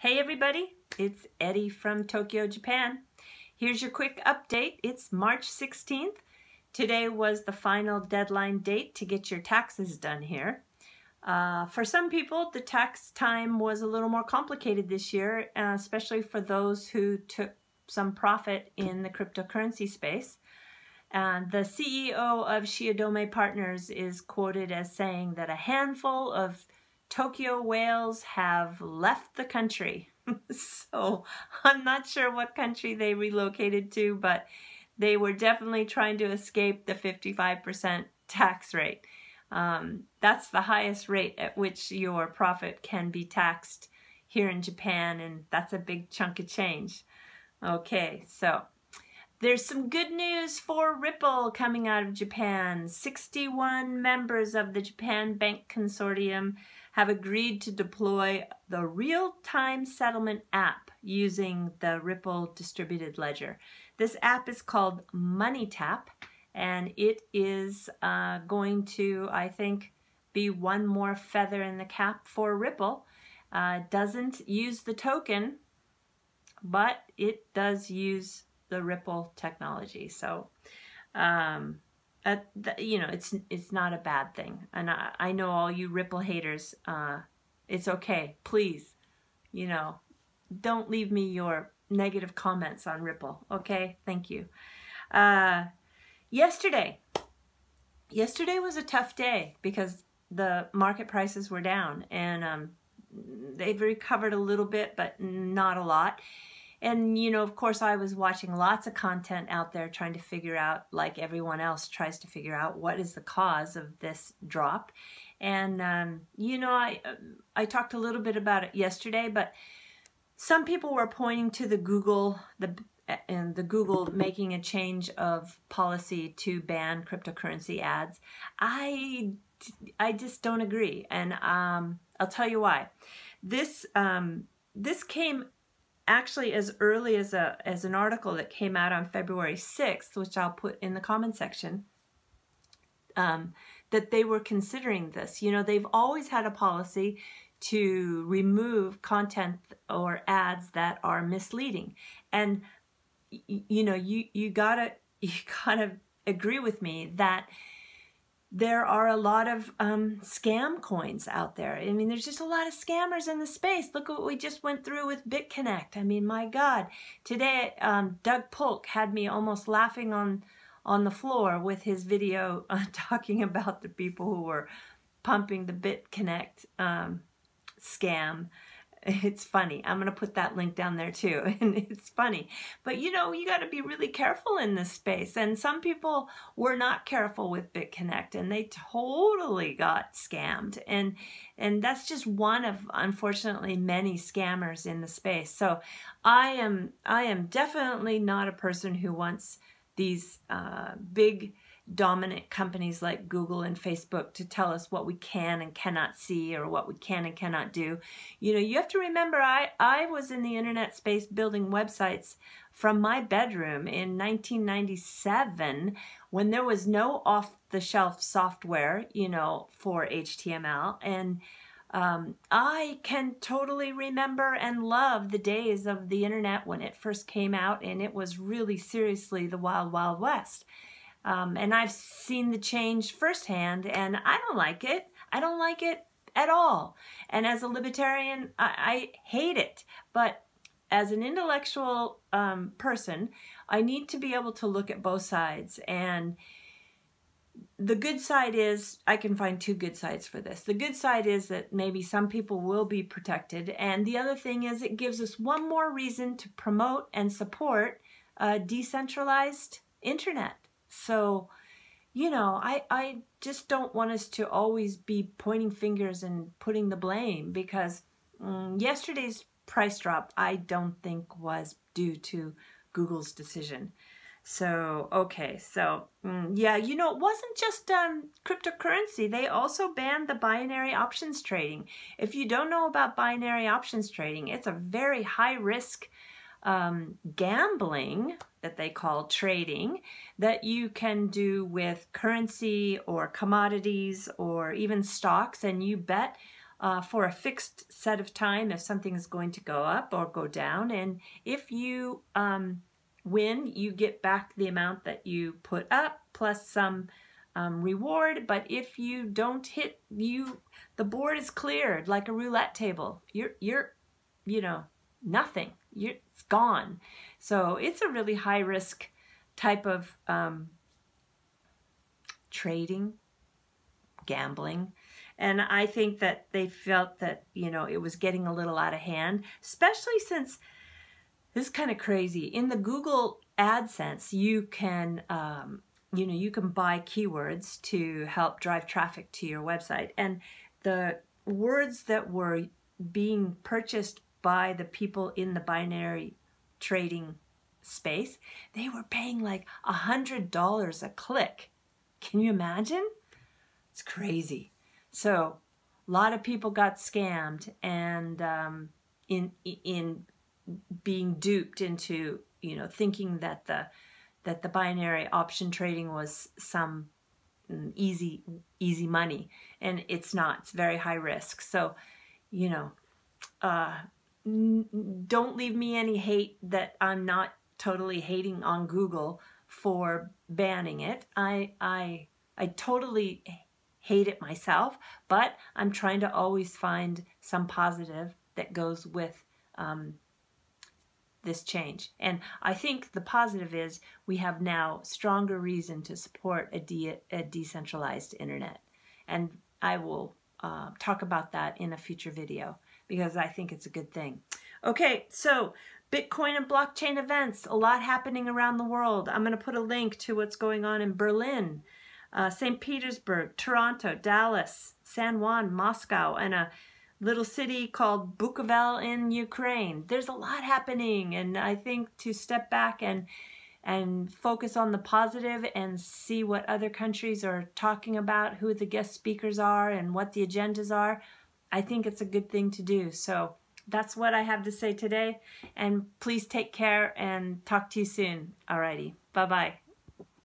Hey everybody, it's Eddie from Tokyo, Japan. Here's your quick update. It's March 16th. Today was the final deadline date to get your taxes done here. For some people, the tax time was a little more complicated this year, especially for those who took some profit in the cryptocurrency space. And the CEO of Shiodome Partners is quoted as saying that a handful of Tokyo whales have left the country. So I'm not sure what country they relocated to, but they were definitely trying to escape the 55% tax rate. That's the highest rate at which your profit can be taxed here in Japan, and that's a big chunk of change. Okay, so there's some good news for Ripple coming out of Japan. 61 members of the Japan Bank Consortium have agreed to deploy the real-time settlement app using the Ripple distributed ledger. This app is called MoneyTap, and it is going to, I think, be one more feather in the cap for Ripple. It doesn't use the token, but it does use the Ripple technology. So, you know, it's not a bad thing. And I know all you Ripple haters, it's okay. Please, you know, don't leave me your negative comments on Ripple. Okay, thank you. Yesterday was a tough day because the market prices were down, and they've recovered a little bit, but not a lot. And, you know, of course, I was watching lots of content out there trying to figure out, like everyone else tries to figure out, what is the cause of this drop. And, you know, I talked a little bit about it yesterday, but some people were pointing to the Google making a change of policy to ban cryptocurrency ads. I just don't agree. And I'll tell you why. This came actually as early as an article that came out on February 6th, which I'll put in the comment section, that they were considering this. You know, they've always had a policy to remove content or ads that are misleading. And, you know, you gotta agree with me that there are a lot of scam coins out there. I mean, there's just a lot of scammers in the space. Look at what we just went through with BitConnect. I mean, my God. Today, Doug Polk had me almost laughing on the floor with his video talking about the people who were pumping the BitConnect scam. It's funny. I'm going to put that link down there too. And it's funny. But, you know, you got to be really careful in this space. And some people were not careful with BitConnect, and they totally got scammed. And that's just one of, unfortunately, many scammers in the space. So I am definitely not a person who wants these big dominant companies like Google and Facebook to tell us what we can and cannot see, or what we can and cannot do. You know, you have to remember, I was in the internet space building websites from my bedroom in 1997 when there was no off-the-shelf software, you know, for HTML. And I can totally remember and love the days of the internet when it first came out, and it was really seriously the wild, wild west. And I've seen the change firsthand, and I don't like it. I don't like it at all. And as a libertarian, I hate it. But as an intellectual person, I need to be able to look at both sides. And the good side is, I can find two good sides for this. The good side is that maybe some people will be protected. And the other thing is, it gives us one more reason to promote and support a decentralized internet. So, you know, I just don't want us to always be pointing fingers and putting the blame, because yesterday's price drop, I don't think was due to Google's decision. So, okay, so, yeah, you know, it wasn't just cryptocurrency. They also banned the binary options trading. If you don't know about binary options trading, it's a very high-risk gambling that they call trading that you can do with currency or commodities or even stocks, and you bet for a fixed set of time if something is going to go up or go down. And if you win, you get back the amount that you put up plus some reward. But if you don't hit, the board is cleared like a roulette table. You're nothing. It's gone. So it's a really high risk type of trading, gambling. And I think that they felt that, it was getting a little out of hand, especially since, this is kind of crazy, in the Google AdSense, you can, you can buy keywords to help drive traffic to your website. And the words that were being purchased by the people in the binary trading space, they were paying like $100 a click. Can you imagine? It's crazy. So a lot of people got scammed and in being duped into thinking that the binary option trading was some easy money, and it's not. It's very high risk. So don't leave me any hate that I'm not totally hating on Google for banning it. I totally hate it myself, but I'm trying to always find some positive that goes with this change. And I think the positive is we have now stronger reason to support a decentralized internet. And I will talk about that in a future video because I think it's a good thing. Okay, so Bitcoin and blockchain events, a lot happening around the world. I'm going to put a link to what's going on in Berlin, St. Petersburg, Toronto, Dallas, San Juan, Moscow, and a little city called Bukovel in Ukraine. There's a lot happening, and I think to step back and focus on the positive and see what other countries are talking about, who the guest speakers are, and what the agendas are, I think it's a good thing to do. So that's what I have to say today, and please take care and talk to you soon. Alrighty, bye-bye.